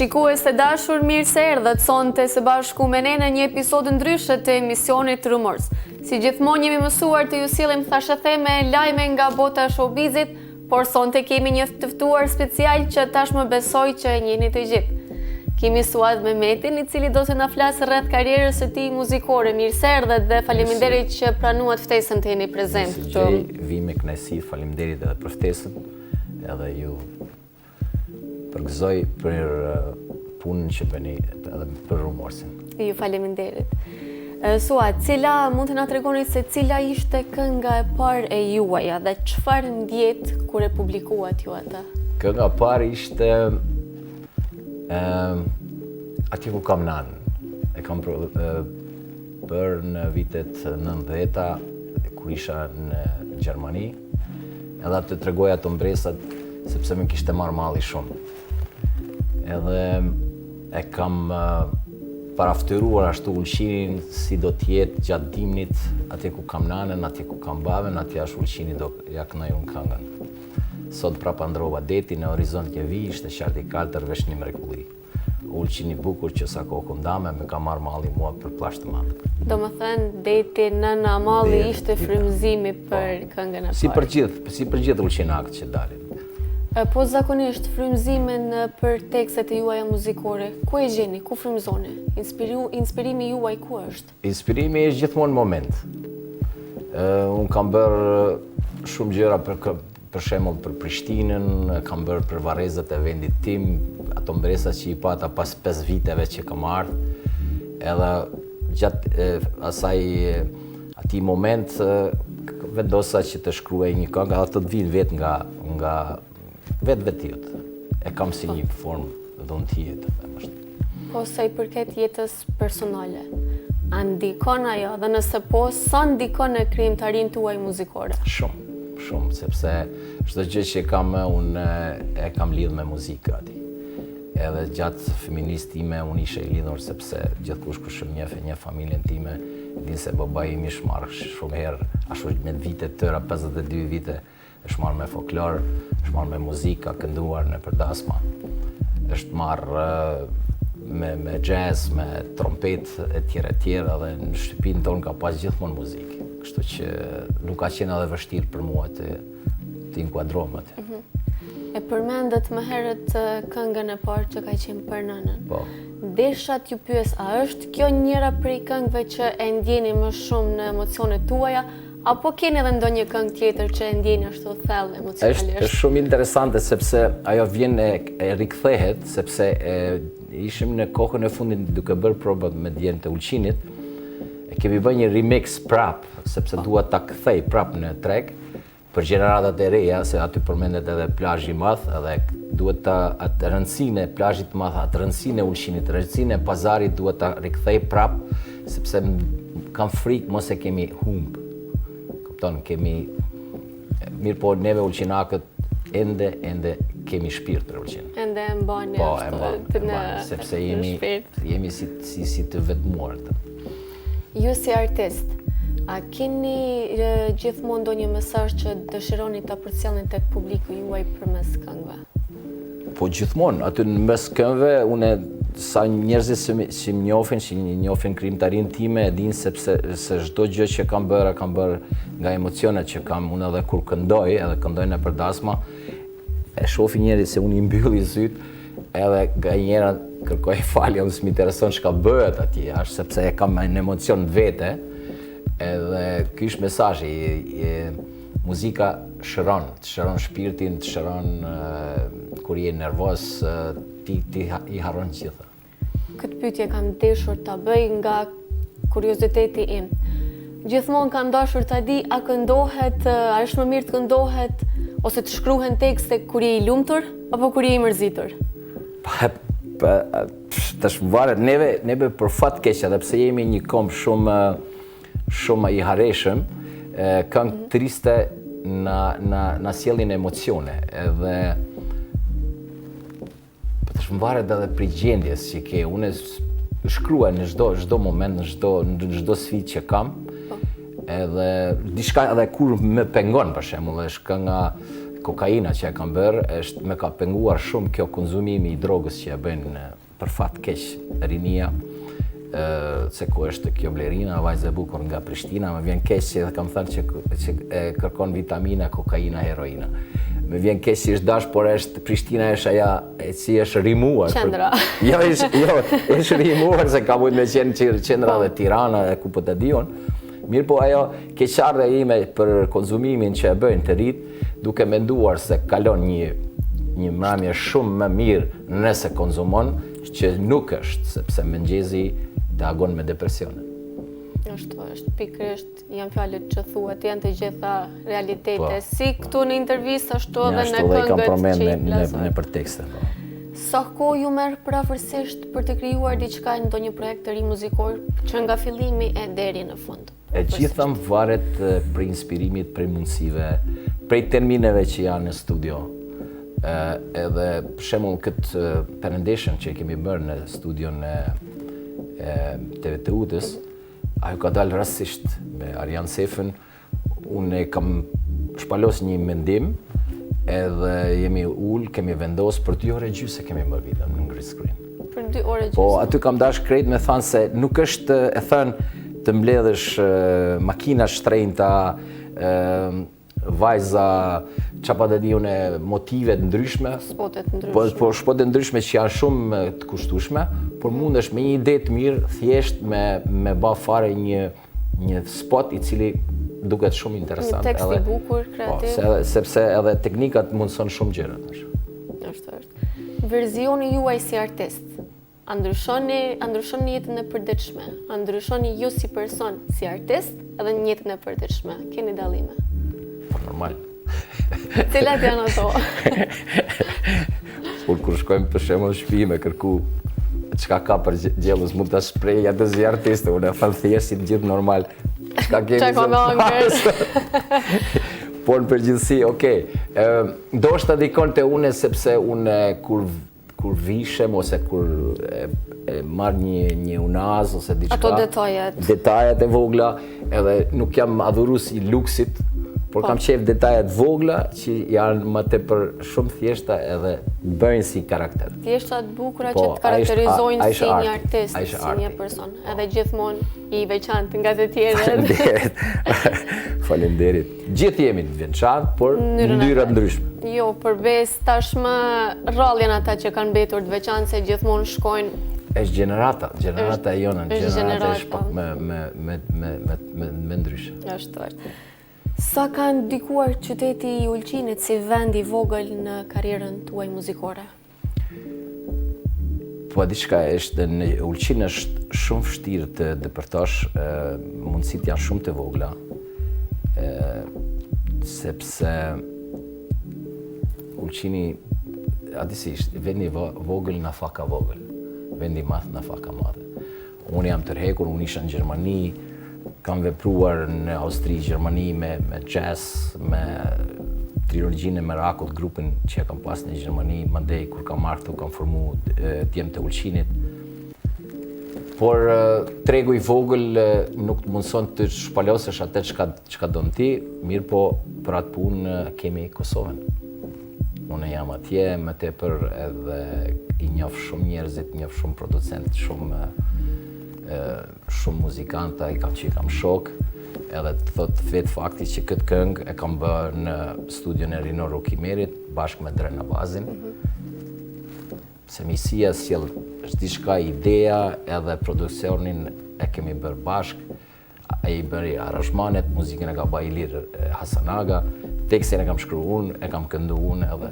Shikues të dashur, mirë se erdhët sonte së bashku me ne në një episod ndryshe të emisionit Rumors. Si gjithmonë jemi mësuar të ju sillim thashë theme lajme nga bota e showbizit, por sonte kemi një të ftuar special që tashmë besoj që e njihni të gjithë. Kemi Suad Mehmetin, i cili do të na flasë rreth karrierës së tij muzikore. Mirë se erdhët dhe faleminderit që pranuat ftesën të jeni prezent këtu. Vi me kënaqësi, faleminderit edhe për ftesën, edhe ju përgëzoj për punën që bëni edhe për Rumorsin. Ju faleminderit. Suad, cila mund të na tregoni se cila ishte kënga e parë e juaja dhe çfarë ndjet kur e publikuat ju atë? Kënga e parë ishte atje ku kam nanë. E kam bërë në vitet 90-ta kur isha në Gjermani. Edhe atë tregoja të mbresat sepse më kishte marrë malli shumë. Edhe e kam paraftyruar ashtu ulqinin si do t'jetë gjatë dimnit, atje ku kam nanën, atje ku kam babën, atje ashtu ulqini do ja kënoj unë këngën. Sot prapa ndrova deti, në horizont një vi, ishte qartë i kaltër, vesh një mrekulli. Ulqini bukur që sa kohë këndame, me ka marrë malli mua për plasht të madh. Do më thënë, deti nëna malli ishte frymëzimi për këngën e parë. Si për gjithë ulqinakët që dalin. Po zakonisht, frymëzimin për tekstet e juaja muzikore, ku e gjeni, ku frymëzoni? Inspirimi juaj ku është? Inspirimi është gjithmonë moment. Unë kam bërë shumë gjëra për shembull për Prishtinën, kam bërë për varrezat e vendit tim, ato mbresat që i pata pas 5 viteve që kam ardhur. Edhe gjatë atij moment vendosa që të shkruaj një këngë, ato të vinë vetë nga vetë-vetijut. E kam si një formë dhuntie të them ashtu. Po sa i përket jetës personale, a ndikon ajo dhe nëse po, sa ndikon në krijimtarinë tuaj muzikore? Shumë, sepse çdo gjë që kam unë e kam lidhur me muzikë aty. Edhe gjatë fëminisë time unë isha i lidhur sepse gjithkush kush më njeh familjen time, din se babai im ish marrë shumë herë, ashtu me vite të tëra, 52 vite, është marrë me folklor, është marrë me muzikë, ka kënduar në përdasma, është marrë me jazz, me trompet e tjera, dhe në shtëpinë tonë ka pas gjithmonë muzikë. Kështu që nuk ka qenë edhe vështirë për mua të inkuadrohem atë. E përmendet më herët këngën e parë që ka qenë për nënën. Po. Deshat ju pyes, a është kjo njëra prej këngëve që e ndjeni më shumë në emocionet tuaja, apo keni edhe ndonjë këngë tjetër që e ndjeni ashtu thellë emocionalisht? Është shumë interesante sepse ajo vjen e rikthehet, sepse ishim në kohën e fundit duke bërë probat me djelen të ulqinit. E kemi bërë një remix prap, sepse dua ta kthej prap në treg për gjeneratat e reja, se aty përmendet edhe plazhi i madh, edhe duhet atë rëndësinë e plazhit të madh, atë rëndësinë e ulqinit, rëndësinë e pazarit duhet ta rikthej prap, sepse kam frikë mos e kemi humb. Kemi mirë, po neve ulqinakët ende kemi shpirt për ulqin. Ende e mbani ashtu në sepse jemi si të vetmuar. Ju si artist, a keni gjithmonë ndonjë mesazh që dëshironi ta përcjellni tek publiku juaj përmes këngëve? Po gjithmonë, aty në mes këngëve unë sa njerëzit që më njohin krijimtarinë time, e dinë sepse çdo gjë që kam bërë nga emocionet që kam unë, edhe kur këndoj, edhe këndoj në përdasma, e shohin njerëzit se unë i mbylli syt, edhe nganjëherë kërkoj falje, unë s'më intereson çka bëhet atje, sepse e kam në emocion vete, edhe ky është mesazhi. Muzika shëron shpirtin, të shëron kur je nervoz, ti i harron gjitha. Këtë pyetje kam dashur ta bëj nga kurioziteti im. Gjithmonë kam dashur ta di, a këndohet, a është më mirë të këndohet ose të shkruhen tekste kur je i lumtur apo kur je i mërzitur? Tash varet neve për fat keq, edhe pse jemi një kombë shumë i harreshëm, këngë triste na sjellin emocione, edhe më varet edhe prej gjendjes që ke. Unë shkruaj në çdo moment, në çdo sfidë që kam, edhe diçka edhe kur më pengon, për shembull, është kokaina që e kam bërë, është me ka penguar shumë kjo konzumimi i drogës që e bëjnë për fat keq rinia, se ku është kjo Blerina, vajzë e bukur nga Prishtina, më vjen keq që kam thënë që e kërkon vitamina, kokaina, heroina. Më vjen keq që është dash, por është Prishtina është aja si është rimuar. Qendra. Jo, është rimuar se ka mujtë me qenë qendra dhe Tirana e ku po të dion. Mirë po ajo keqardhja ime për konzumimin që e bëjnë të rit, duke menduar se kalon një mramje shumë më mirë nëse konzumon, që nuk është, sepse mëngjesi të agon me depresione. Është pikërisht janë fjalët që thuat, janë të gjitha realitete, si këtu në intervistë ashtu edhe në këngët që i plazoj. Në për tekste. Sa kohë ju merr përafërsisht për të krijuar diçka në ndonjë projekt të ri muzikor që nga fillimi e deri në fund? E gjitha varet prej inspirimit, prej mundësive, prej termineve që janë në studio. Edhe për shembull këtë perëndeshën që kemi bërë në studion e TVT-s, ajo ka dalë rastësisht me Arjan Sefën. Unë kam shpalos një mendim, edhe jemi kemi vendos për 2 orë gjysmë kemi bërë videon në green screen. Për 2 orë gjysmë. Po aty kam dash krejt me thënë se nuk është e thënë të mbledhësh makina shtrenjta, vajza, çapa të diun motive të ndryshme, spotet ndryshme. Po spotet ndryshme që janë shumë të kushtueshme, por mundesh me një ide të mirë, thjesht me bë fare një spot i cili duket shumë interesant. Një tekst i bukur, kreativ. Po, sepse edhe teknikat mundson shumë gjëra. Është. Verzioni juaj si artist, a ndryshoni jetën e përditshme, a ndryshoni ju si person, si artist, edhe në jetën e përditshme? Keni dallime? Po normal. Cilat janë ato? Kur shkojmë për shembull në shtëpi me kërku çka ka për gjellës, mund ta shpreh atë si artiste, unë e fall thjesht si të gjithë normal. Çka kemi? Çka me ëngër? Por në përgjithësi, okay. Ndoshta dikon te unë sepse unë kur vishem ose kur marr një unaz ose diçka. Ato detajet. Detajet e vogla, edhe nuk jam adhurues i luksit, por kam qef detajet vogla që janë më tepër shumë thjeshta edhe bëjnë si karakter. Thjeshta të bukura që të karakterizojnë si një artist, si një person, edhe gjithmonë i veçantë nga të tjerët. Faleminderit. Gjithë jemi të veçantë, por në ndyra ndryshme. Jo, përbes tashmë rrallë janë ata që kanë mbetur të veçantë se gjithmonë shkojnë. Është gjenerata e jonën, gjenerata është pak me ndryshe. Është. Sa ka ndikuar qyteti i Ulqinit si vend i vogël në karrierën tuaj muzikore? Po diçka është, në Ulqin është shumë vështirë të depërtosh, mundësitë janë shumë të vogla, sepse Ulqini, a disi ishtë, vendi vogël në faka vogël, vendi madh në faka madhe. Unë jam tërhekur, unë isha në Gjermani, kam vepruar në Austri, Gjermani me jazz, me trilogjinë e Merakut, grupin që kam pas në Gjermani, mandej kur kam marrë këtu kam formu Djem të Ulqinit. Por tregu i vogël nuk të mundson të shpalosësh atë çka do ti, mirë po për atë punë kemi Kosovën. Unë jam atje, më tepër edhe i njoh shumë njerëzit, njoh shumë producent, shumë muzikanta, që kam shok, edhe të thot vetë fakti që këtë këngë e kam bërë në studion e Rinor Rukimerit, bashkë me Dren Navazin. Se misia sjell është diçka, ideja edhe produksionin e kemi bërë bashkë, ai bëri aranzhmanet, muzikën e ka bërë Ilir Hasanaga, tekstin e kam shkruar unë, e kam kënduar unë edhe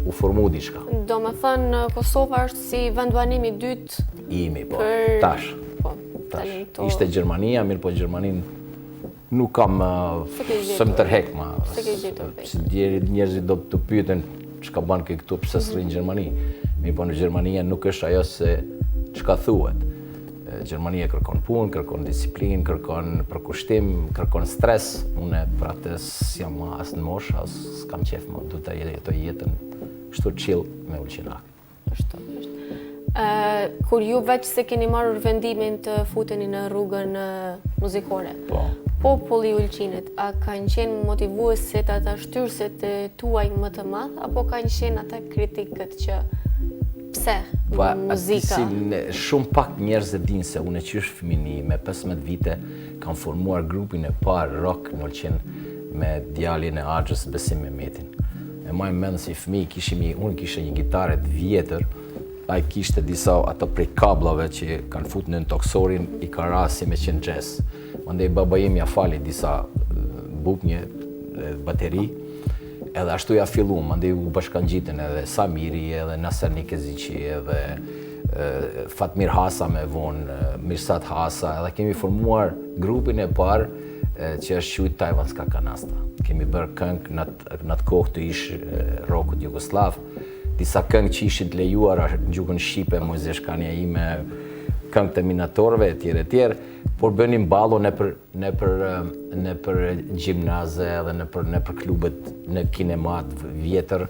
u formu diçka. Do me thënë, Kosova është si vendbanimi dytë imi, po, tash. Ishte Gjermania, mirë po Gjermanin nuk kam së më tërhek ma. Si njerëzit do të pyeten çka bën këtu, pse s'rrin në Gjermani. Mirë po në Gjermania nuk është ajo se çka thuhet. Gjermania kërkon punë, kërkon disiplinë, kërkon përkushtim, kërkon stres. Unë për atë s'jam as në moshë, as s'kam qef më, du të jetoj jetën kështu chill me Ulqinak. Kur ju veç se keni marrur vendimin të futeni në rrugën muzikore, populli i Ulqinit, a kanë qenë motivuesit ata shtyrësit tuaj më të madh, apo kanë qenë ata kritikët që pse muzika? Shumë pak njerëz e dinë se unë qysh fëmini me 15 vite kam formuar grupin e parë rock në Ulqin me djalin e Axhës Besim Mehmetin. E maj mend si fëmijë unë kisha një gitare të vjetër, ai kishte disa ato prej kablave që kanë futur në toksorin i ka rasi me qenë jazz. Mandej baba im ja fali disa bubnje bateri, edhe ashtu ja fillu, mandej u bashkangjiten edhe Samiri, edhe Nasser Nikezici, edhe Fatmir Hasa me vonë, Mirsat Hasa, edhe kemi formuar grupin e parë që është quajtur Tajvanska Kanasta. Kemi bërë këngë në atë kohë të ish rockut jugoslav, disa këngë që ishin të lejuara në gjuhën shqipe, Mojzes Kania ime, këngë të minatorëve etj, por bënim ballo nëpër gjimnaze edhe nëpër klubet në kinemat vjetër.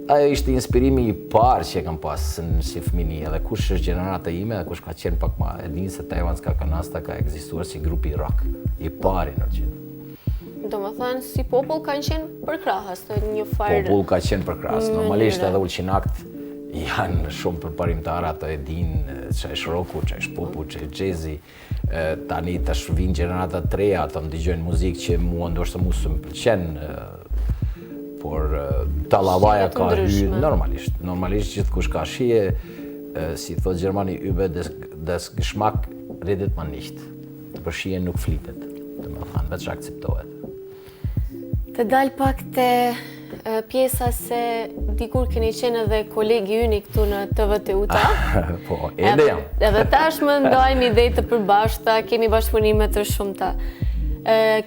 Ajo ishte inspirimi i parë që e kam pasë si fëmini, edhe kush është gjenerata ime, edhe kush ka qenë pak ma e dinë se Tajvanska Kanasta ka ekzistuar si grupi rock, i pari në Ulqin. Do më thënë, si popull kanë qenë përkrahës të një farë... Popull ka qenë përkrahës, normalisht edhe Ulqinakt janë shumë përparimtara, ato e dinë që është rocku, që është popu, që është jazzi. Tani tash vinë gjenerata të reja, ato ndëgjojnë muzikë që mua ndoshta mu së më pëlqen, por Tallavaja ka hyrë normalisht gjithkush ka shije, si thot Gjermani, über des Geschmack redet man nicht. Për shije nuk flitet, të më thanë, veç akceptohet. Të dalë pak të pjesa se dikur keni qenë edhe kolegi yni këtu në TVTU-ta. Po, edhe jam. Edhe tash më ndajmë ide të përbashkëta, kemi bashkëpunime të shumta.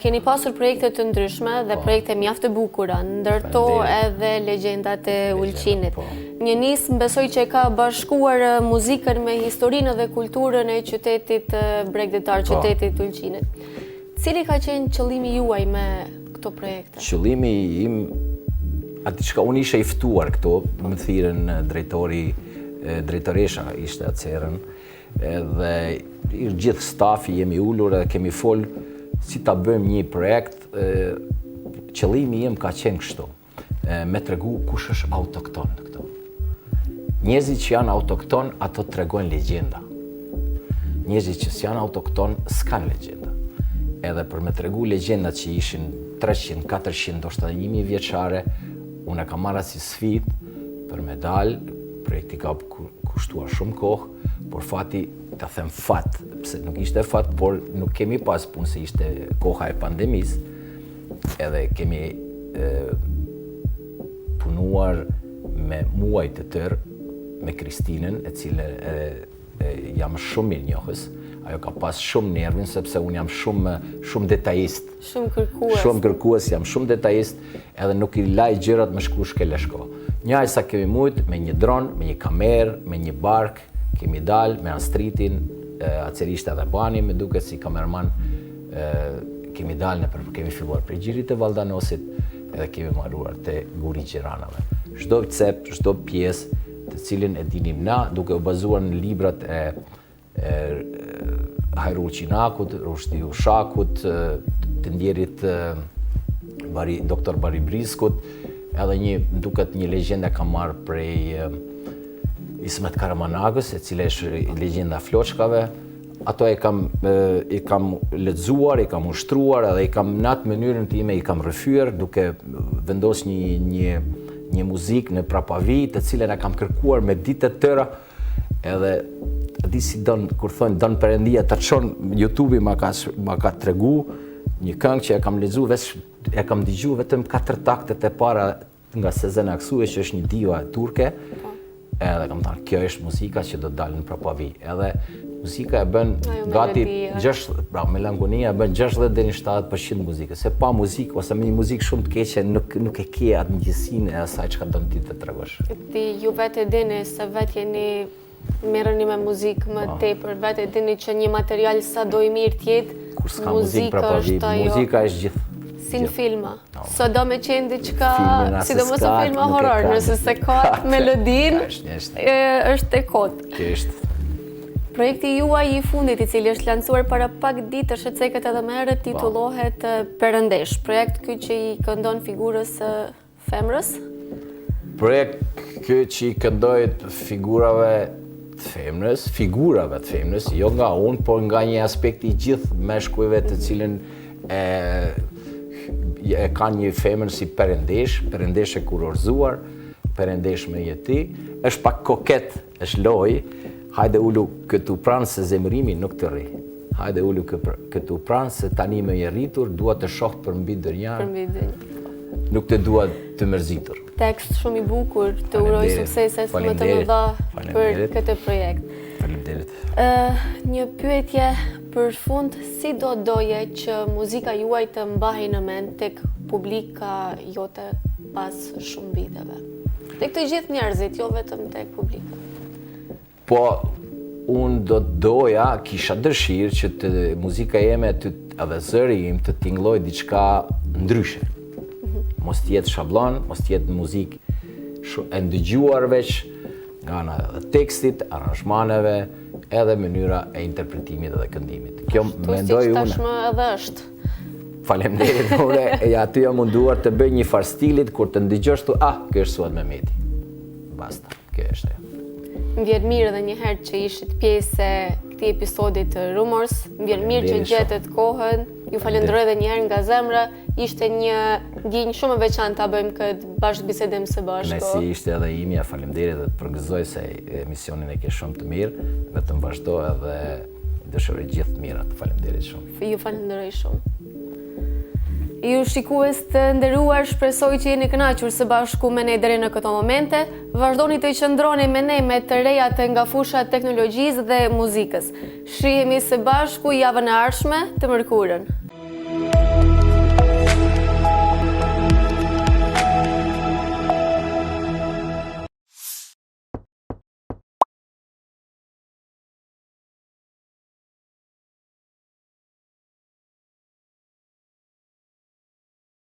Keni pasur projekte të ndryshme dhe projekte mjaft të bukura, ndërto edhe legjendat e Ulqinit. Një nisë besoj që ka bashkuar muzikën me historinë dhe kulturën e qytetit bregdetar, qytetit Ulqinit. Cili ka qenë qëllimi juaj me këto projekte? Qëllimi im, ati qka unë isha i ftuar këto, më thirën drejtoresha ishte atëserën, dhe gjithë stafi jemi ullur dhe kemi folë si ta bëjmë një projekt. Qëllimi im ka qenë kështu, me tregu kush është autokton në këto. Njerëzit që janë autokton, ato tregojnë legjenda. Njerëzit që s'janë autokton, s'kan legjenda. Edhe për me tregu legjendat që ishin 300, 400, ndoshta 1000 vjeçare, unë e kam marrë si sfidë për me dalë, projekti ka kushtuar shumë kohë, por fati, ta them fat, pse nuk ishte fat, por nuk kemi pas punë se ishte koha e pandemisë, edhe kemi punuar me muaj të tërë, me Kristinën, e cile jam shumë mirë njohës. Ajo ka pas shumë nervin, sepse unë jam shumë detajist. Shumë kërkues, jam shumë detajist, edhe nuk i laj gjërat me shku shkele shko. Njaj sa kemi mujtë me një dron, me një kamerë, me një bark, kemi dalë me anstritin, atërisht edhe bani me duke si kamerman, kemi dalë kemi filluar prej Gjirit e Valdanosit, edhe kemi marruar te Guri Gjeranave. Çdo cep, çdo pjesë, të cilin e dinim na, duke u bazuar në librat e Hajrul Qinakut, Rushdi Ushakut, të ndjerit Doktor Baribriskut, edhe duket një legjenda ka marrë prej Ismet Karamanagës, e cila është legjenda floçkave. Ato i kam lexuar, i kam ushtruar, edhe i kam në atë mënyrën time i kam rrëfyer, duke vendos një muzikë në Prapavi, të cilën e kam kërkuar me ditë të tëra, edhe di si kur thonë don Perëndia të çon YouTube-i ma ka tregu një këngë që e kam lexuar e kam dëgjuar vetëm 4 taktet e para nga Sezen Aksu, që është një diva turke, edhe kam thënë kjo është muzika që do të dalë në Prapavi. Edhe muzika e bën gati melankonia e bën 60 deri në 70% muzikës. Se pa muzikë ose me një muzikë shumë të keqe nuk e ke atë ndjesinë e asaj çka don ti të tregosh. Ti ju vetë dini se vetë jeni merreni me muzikë më tepër, vetë dini që një material sa do i mirë të jetë, kur s'ka muzikë Prapavi, muzika është gjithë. Si në filma, so do me qenë diçka, sidomos në filma horror, nëse se ka melodinë, është e kotë. Projekti juaj I fundit I cili është lancuar para pak ditësh e ceket edhe më herët titullohet Perëndesh. Projekt ky që I këndon figurës femrës? Projekt ky që I këndojt figurave të femrës, jo nga unë, por nga një aspekt I gjithë meshkujve të cilën e kanë një femër si perëndesh e kurorzuar, perëndesh me jeti, është pak koket, është loj, hajde ulu këtu pranë se zemërimi nuk të rri. Hajde ulu këtu pranë se tani me je rritur, dua të shoh për mbi dërnjarë, nuk të dua të mërzitur. Tekst shumë I bukur, të uroj sukseset më të mëdha për këtë projekt. Faleminderit. Një pyetje për fund, si do doje që muzika juaj të mbahej në mend tek publika jote pas shumë viteve? Tek të gjithë njerëzit, jo vetëm tek publika. Po, unë do doja, kisha dëshirë që muzika jeme edhe zëri im të tingëlloj diçka ndryshe. Mos tjetë shablon, mos tjetë muzikë e ndëgjuar veç nga ana e tekstit, aranzhmaneve, edhe mënyra e interpretimit dhe këndimit. Kjo mendoj unë. Tashmë edhe është. Faleminderit, aty jam munduar të bëj një farë stilit kur të ndëgjosh tu, kjo është Suad Mehmeti. Basta, kjo është ajo. Më vjen mirë edhe një herë që ishit pjesë e këtij episodi të Rumors. Më vjen mirë që gjetët kohën. Ju falenderoj edhe një herë nga zemra. Ishte një ndjenjë shumë e veçantë ta bëjmë këtë bashkëbisedim së bashku. Nëse ishte edhe imja, faleminderit dhe të përgëzoj se emisionin e ke shumë të mirë, vetëm vazhdo edhe dëshiroj gjithë të mirat. Faleminderit shumë. Ju falenderoj shumë. Ju shikues të nderuar, shpresoj që jeni kënaqur së bashku me ne deri në këto momente. Vazhdoni të qëndroni me ne me të rejat nga fusha teknologjisë dhe muzikës. Shihemi së bashku javën e ardhshme, të mërkurën.